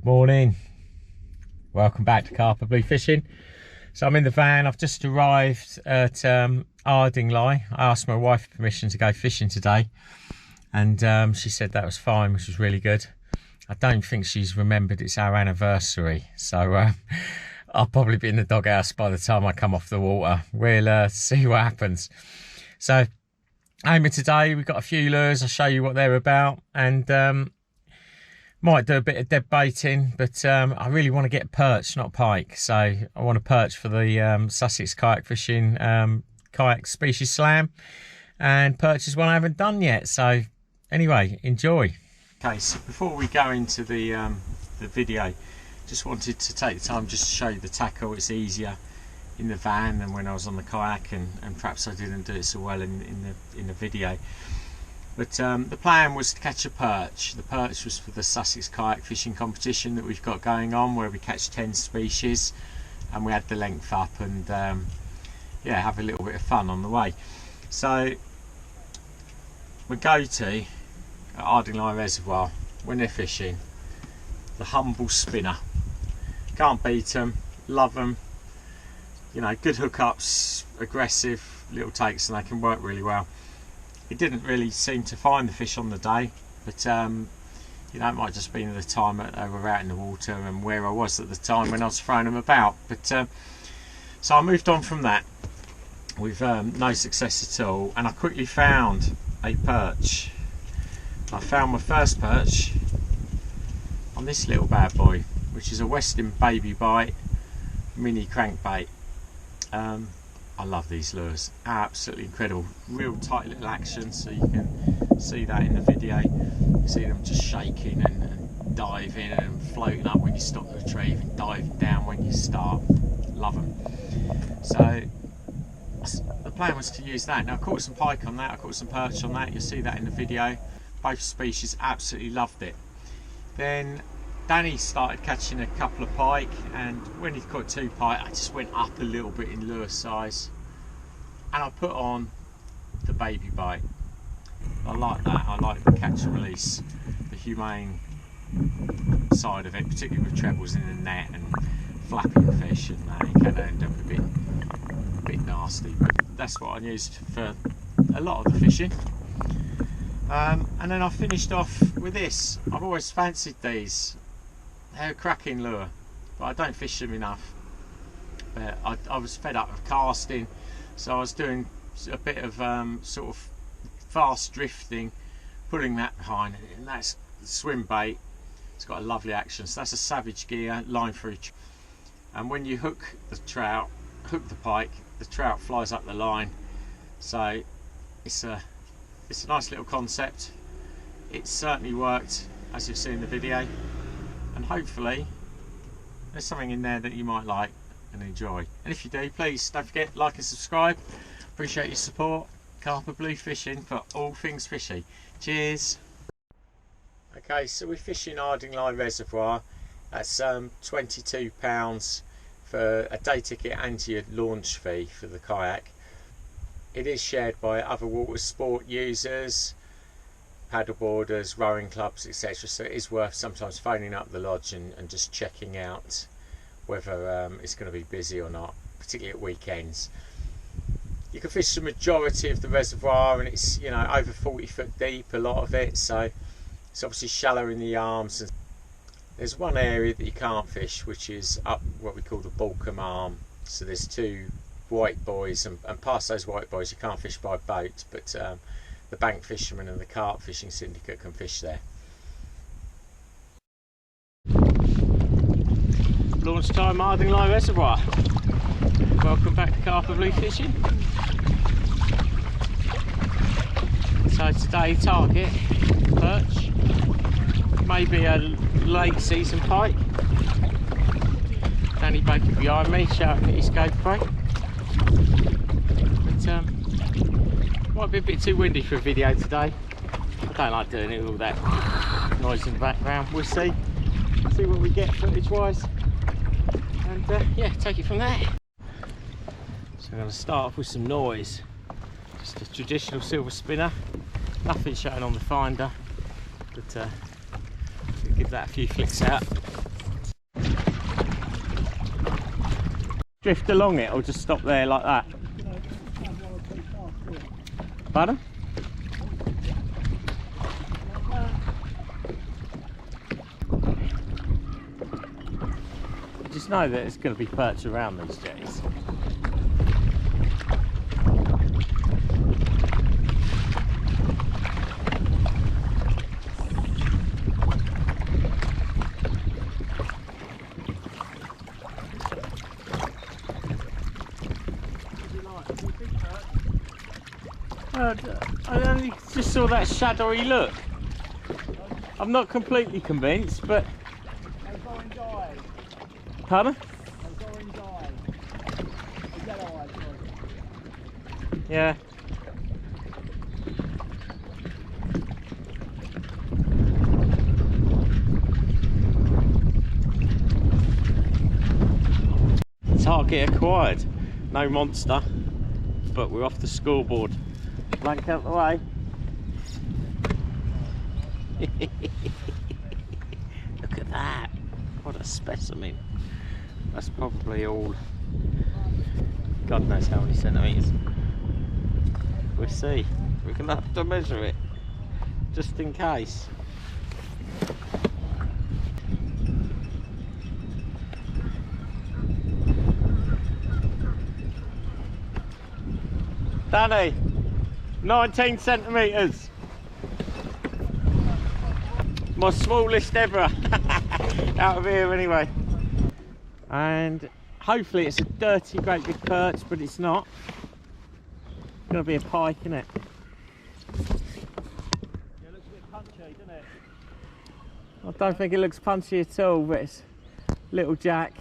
Morning, welcome back to Carperblue Fishing. So I'm in the van. I've just arrived at Ardingly. I asked my wife permission to go fishing today, and she said that was fine, which was really good. I don't think she's remembered it's our anniversary, so I'll probably be in the doghouse by the time I come off the water. We'll see what happens. So aiming today, we've got a few lures. I'll show you what they're about, and might do a bit of dead baiting, but I really want to get perch, not pike. So I want to perch for the Sussex Kayak Fishing Kayak Species Slam, and perch is one I haven't done yet. So anyway, enjoy. Okay, so before we go into the video, just wanted to take the time just to show you the tackle. It's easier in the van than when I was on the kayak, and perhaps I didn't do it so well in the video. But the plan was to catch a perch. The perch was for the Sussex Kayak Fishing competition that we've got going on, where we catch 10 species, and we add the length up and yeah, have a little bit of fun on the way. So we go to Ardingly Reservoir when they're fishing. The humble spinner. Can't beat them, love them. You know, good hookups, aggressive little takes, and they can work really well. It didn't really seem to find the fish on the day, but you know, it might just been the time that they were out in the water and where I was at the time when I was throwing them about. But so I moved on from that with no success at all, and I quickly found a perch. I found my first perch on this little bad boy, which is a Westin Baby Bite mini crankbait. I love these lures, absolutely incredible, real tight little action, so you can see that in the video. You see them just shaking and diving and floating up when you stop the retrieve, and diving down when you start. Love them. So the plan was to use that. Now I caught some pike on that, I caught some perch on that, you'll see that in the video. Both species, absolutely loved it. Then Danny started catching a couple of pike, and when he caught 2 pike, I just went up a little bit in lure size, and I put on the baby bite. I like that. I like the catch and release, the humane side of it, particularly with trebles in the net and flapping fish, and that it can end up a bit nasty. But that's what I used for a lot of the fishing. And then I finished off with this. I've always fancied these. They're a cracking lure, but I don't fish them enough. But I was fed up of casting, so I was doing a bit of sort of fast drifting, putting that behind, and that's the swim bait. It's got a lovely action. So that's a Savage Gear line through, and when you hook the trout, hook the pike, the trout flies up the line. So it's a nice little concept. It certainly worked, as you've seen in the video, and hopefully there's something in there that you might like and enjoy. And if you do, please don't forget, like and subscribe. Appreciate your support. Carperblue Fishing for all things fishy. Cheers. Okay, so we're fishing Ardingly Reservoir. That's £22 for a day ticket and your launch fee for the kayak. It is shared by other water sport users, paddleboarders, rowing clubs, etc. So it is worth sometimes phoning up the lodge and just checking out whether it's going to be busy or not, particularly at weekends. You can fish the majority of the reservoir, and it's, you know, over 40 foot deep, a lot of it, so it's obviously shallow in the arms. And there's one area that you can't fish, which is up what we call the Balcombe Arm. So there's 2 white buoys, and past those white buoys you can't fish by boat, but the bank fishermen and the carp fishing syndicate can fish there. Launch time, Ardingly Reservoir. Welcome back to Carperblue Fishing. So today target perch, maybe a late season pike. Danny Baker behind me shouting at his GoPro. But might be a bit too windy for a video today. I don't like doing it with all that noise in the background. We'll see what we get footage wise, and yeah, take it from there. So I'm going to start off with some noise. Just a traditional silver spinner, nothing showing on the finder, but give that a few flicks out. Drift along it or just stop there like that? Pardon? I just know that it's going to be perched around these jetties. I only just saw that shadowy look. I'm not completely convinced, but... Those orange eyes. Pardon? Those orange eyes. Those yellow eyes, sorry. Yeah. Target acquired. No monster, but we're off the scoreboard. Blank out the way. Look at that. What a specimen. That's probably all, God knows how many centimetres. We'll see. We're going to have to measure it, just in case. Danny, 19 centimetres. My smallest ever. Out of here anyway. And hopefully it's a dirty great big perch, but it's not. It's going to be a pike, isn't it? Yeah, it looks a bit punchy, doesn't it? I don't think it looks punchy at all, but it's little Jack.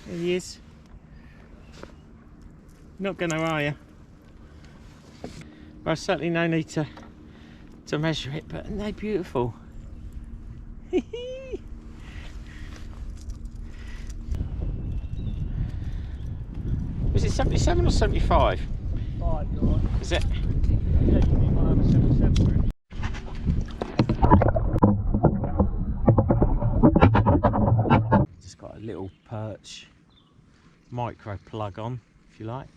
There he is. Not gonna, are you? Well, certainly no need to measure it, but aren't they beautiful? Was it 77 or 75? 5, you're right. Is it? Yeah, you need one over 77. Just got a little perch micro plug on, if you like.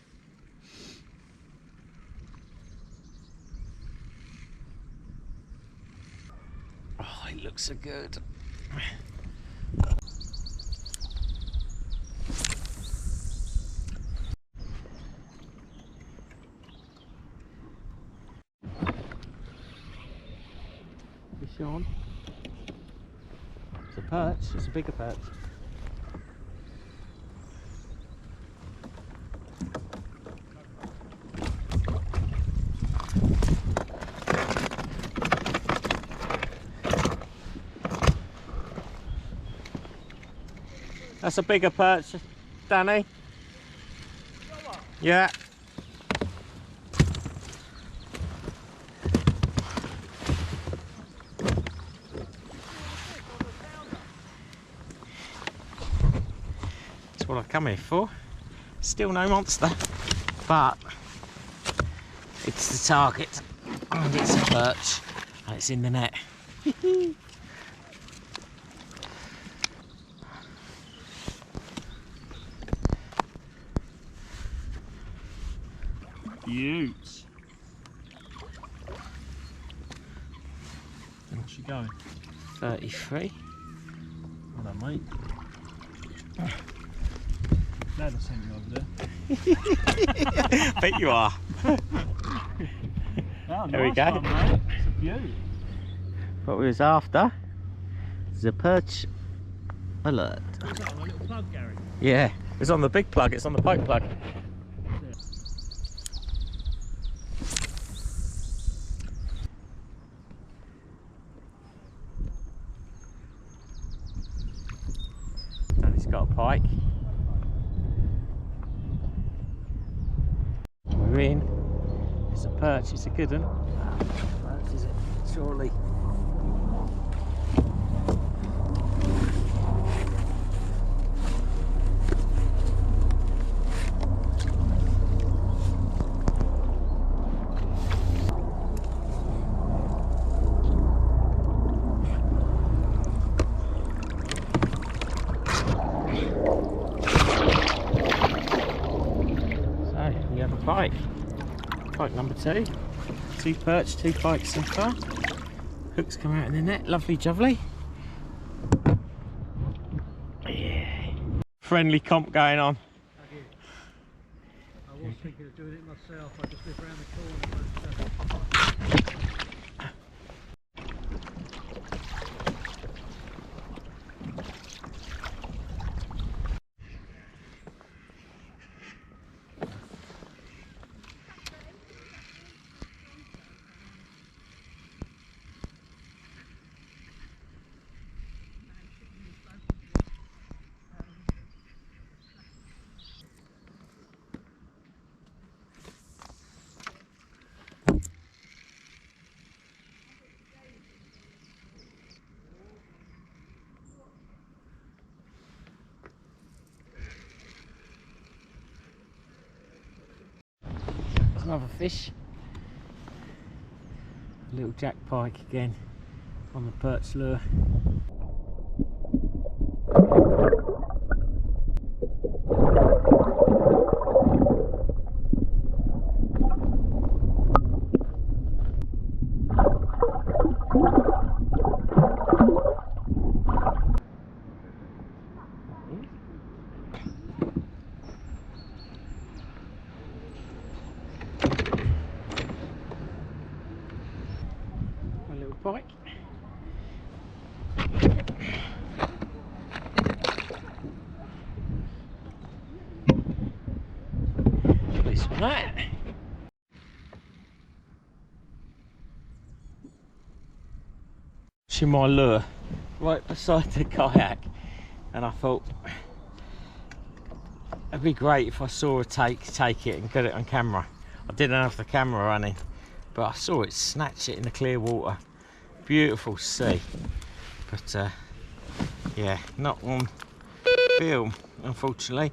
Oh, it looks so good. Fish on. It's a perch, it's a bigger perch. That's a bigger perch, Danny. Yeah. That's what I've come here for. Still no monster, but it's the target, and it's a perch, and it's in the net. Beauts. What's she going? 33. Well done, mate. Glad I sent you over there. Bet you are. Oh, There we nice go. one, mate. It's a beaut. What we was after is a perch alert. What's that on a little plug, Gary? Yeah, it's on the big plug, it's on the pike plug. And he's got a pike. We're in. It's a perch, it's a good one. Perch is it? Surely. Pike number 2. 2 perch, 2 pikes so far. Hooks come out in the net, lovely jubbly. Yeah. Friendly comp going on. I was thinking of doing it myself. I just live around the corner. Another fish. Little jack pike again on the perch lure. Pike. Nice for that. Watching my lure right beside the kayak, and I thought it'd be great if I saw her take it and get it on camera. I didn't have the camera running, but I saw it snatch it in the clear water. Beautiful sea, but yeah, not on film unfortunately.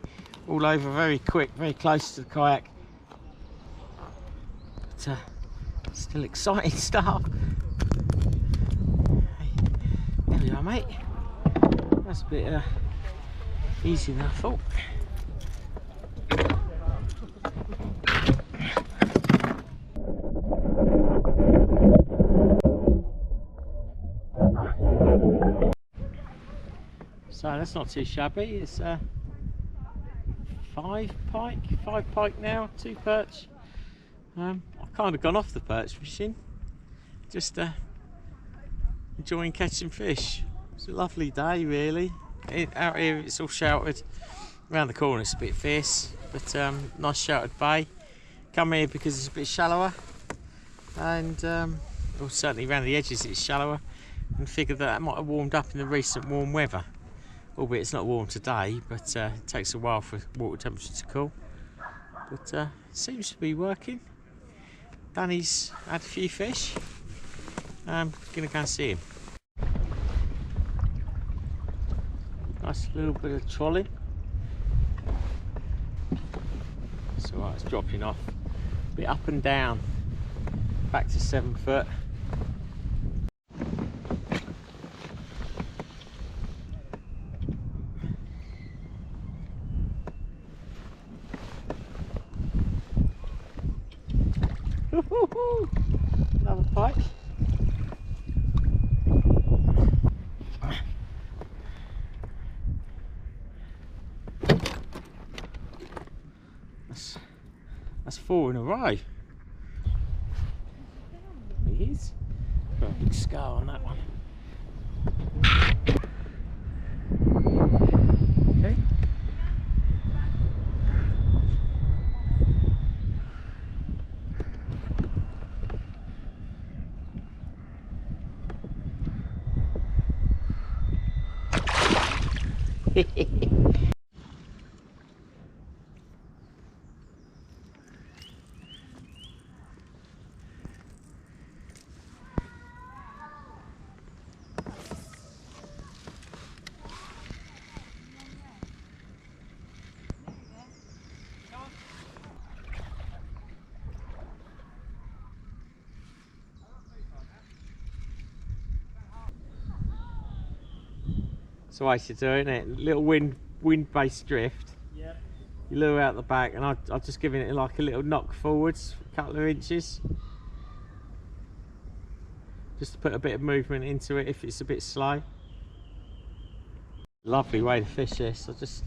All over very quick, very close to the kayak, but still exciting stuff. Hey, there we are, mate. That's a bit easier than I thought. So that's not too shabby. It's 5 pike now, 2 perch. I've kind of gone off the perch fishing, just enjoying catching fish. It's a lovely day really. Out here it's all sheltered. Around the corner it's a bit fierce, but nice sheltered bay. Come here because it's a bit shallower, and well, certainly around the edges it's shallower, and figured that might have warmed up in the recent warm weather. Albeit it's not warm today, but it takes a while for water temperature to cool. But it seems to be working. Danny's had a few fish. I'm going to go and see him. Nice little bit of trolling. It's alright, it's dropping off. A bit up and down. Back to 7 foot. Another pike. That's 4 in a row. He is. Got a big scar on that one. Okay. That's the way to do it, isn't it? Little wind-based drift. Yep. you lure out the back, and I'll just give it like a little knock forwards, a couple of inches, just to put a bit of movement into it if it's a bit slow. Lovely way to fish this. I'm just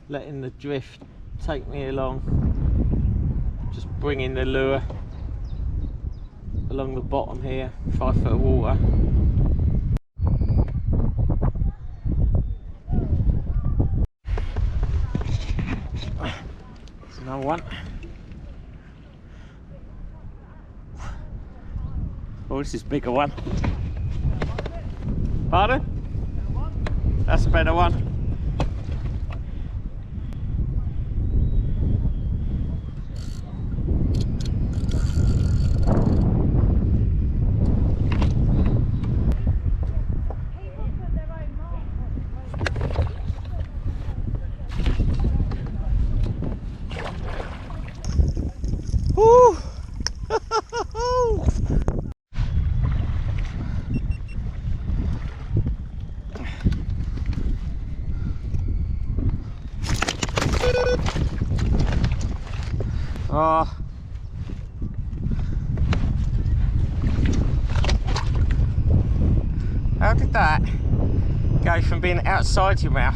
letting the drift take me along, just bringing the lure along the bottom here, 5 foot of water. There's another one. Oh, this is a bigger one. Pardon? That's a better one. Woo! Oh. How did that go from being outside your mouth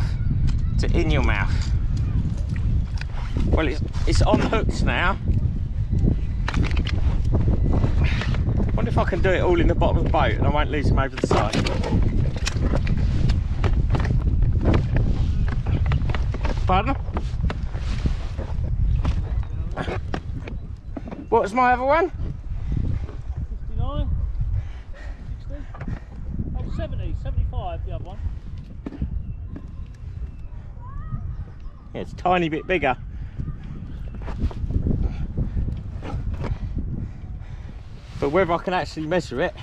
to in your mouth? Well, it's on hooks now. Wonder if I can do it all in the bottom of the boat and I won't lose him over the side. Pardon? What was my other one? 59, 60, oh 70, 75 the other one. Yeah, it's a tiny bit bigger. But whether I can actually measure it.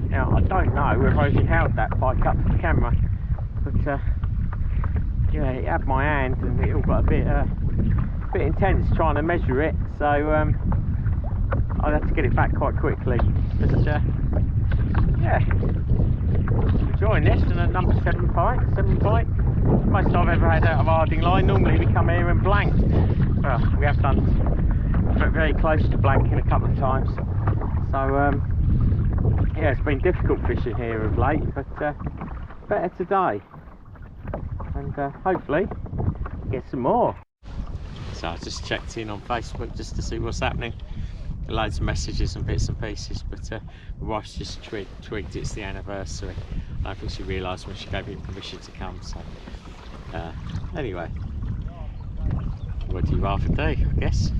Now, I don't know whether I even held that pike up to the camera, but yeah, it had my hand and it all got a bit intense trying to measure it, so I'll have to get it back quite quickly. But yeah, enjoying this, and a number 7 pike, most I've ever had out of Ardingly. Normally we come here and blank. Well, we have done very close to blanking a couple of times, so yeah, it's been difficult fishing here of late, but better today, and hopefully get some more. So I just checked in on Facebook just to see what's happening. Loads of messages and bits and pieces, but my wife's just twigged it's the anniversary. I don't think she realised when she gave me permission to come, so anyway, what do you rather do, I guess?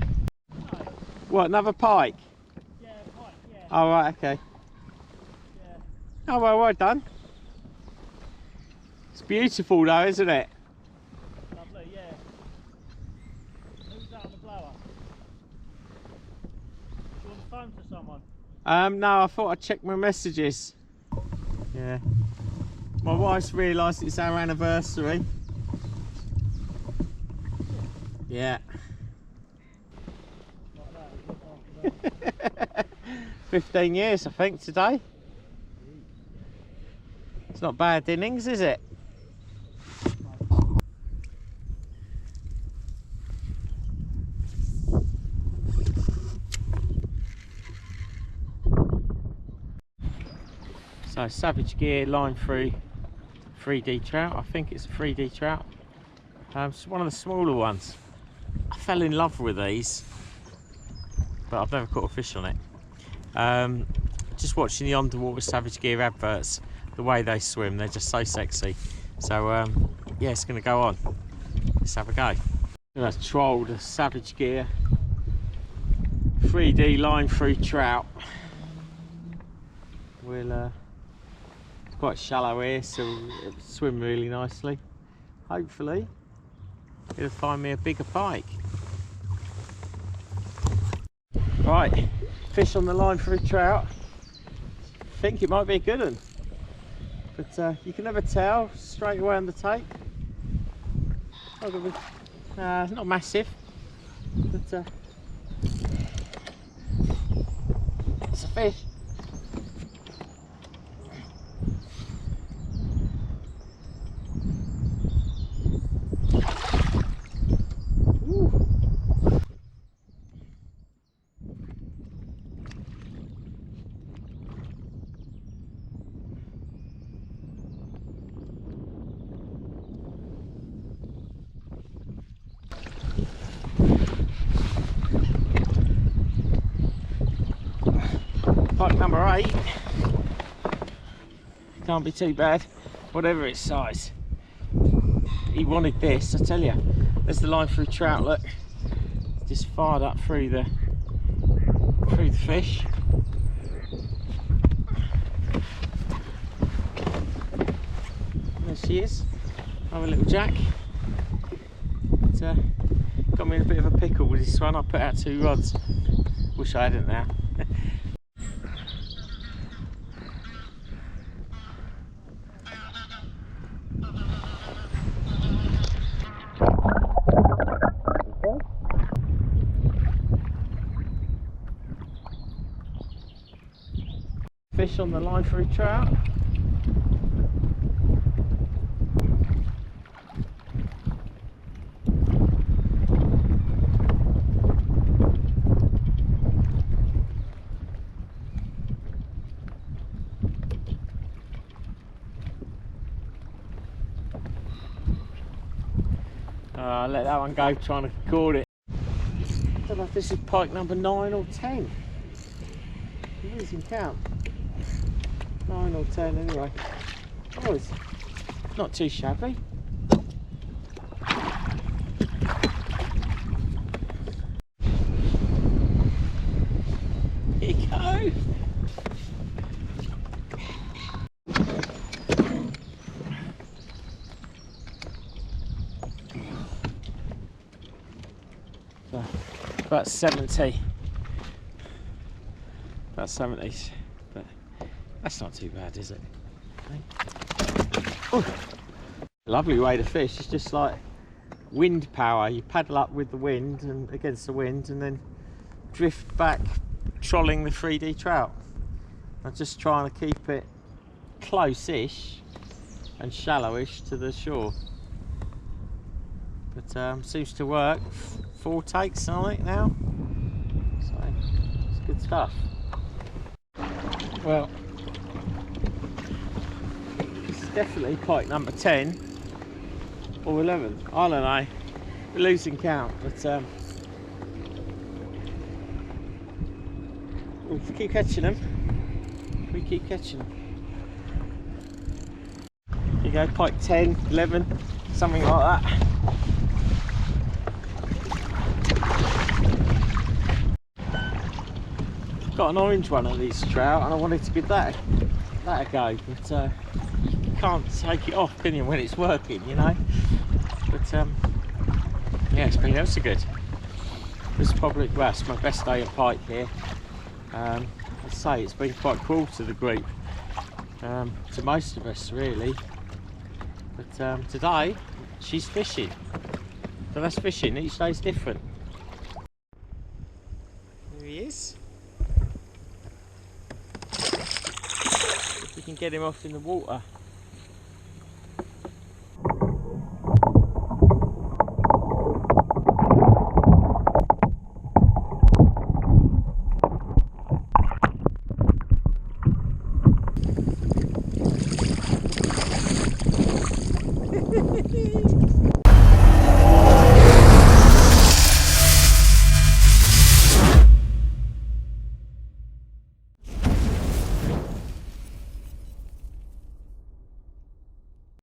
What, another pike? Yeah, pike, yeah. Oh right, okay. Oh well done. It's beautiful though, isn't it? Lovely, yeah. Who's that on the blower? You on the phone to someone? No, I thought I'd check my messages. Yeah. My wife's realised it's our anniversary. Yeah. 15 years I think today. It's not bad innings, is it? So Savage Gear line through 3D trout. I think it's a 3D trout. It's one of the smaller ones. I fell in love with these, but I've never caught a fish on it. Just watching the underwater Savage Gear adverts, the way they swim, they're just so sexy. So yeah, it's going to go on. Let's have a go. I've trolled a Savage Gear 3D line through trout. We'll it's quite shallow here, so it'll swim really nicely. Hopefully it'll find me a bigger pike. Right, fish on the line for a trout. I think it might be a good one, but you can never tell straight away on the tape. It's not massive, but it's a fish. Pike number 8. Can't be too bad, whatever its size. He wanted this, I tell you. There's the line through trout, look. Just fired up through the fish. There she is. Another little jack. But, got me in a bit of a pickle with this one. I put out 2 rods. Wish I hadn't now. Fish on the line for a trout. Let that one go, trying to record it. I don't know if this is pike number 9 or 10. I'm losing count. 9 or 10 anyway. Oh, it's not too shabby. Here you go. So, about 70. About 70s. But that's not too bad, is it? Ooh. Lovely way to fish. It's just like wind power. You paddle up with the wind and against the wind, and then drift back, trolling the 3D trout. I'm just trying to keep it close-ish and shallowish to the shore. But seems to work. 4 takes on it now, so it's good stuff. Well, it's definitely pike number 10 or 11. I don't know. We're losing count, but we'll keep catching them. We keep catching them. Here you go, pike 10, 11, something like that. Got an orange one of these trout, and I wanted to give that a go, but you can't take it off, can you, when it's working, you know. But yeah, it's been ever so good. This is probably, well, it's my best day of pike here. I'd say it's been quite cool to the group, to most of us really. But today she's fishing, so that's fishing. Each day's different. There he is. If we can get him off in the water.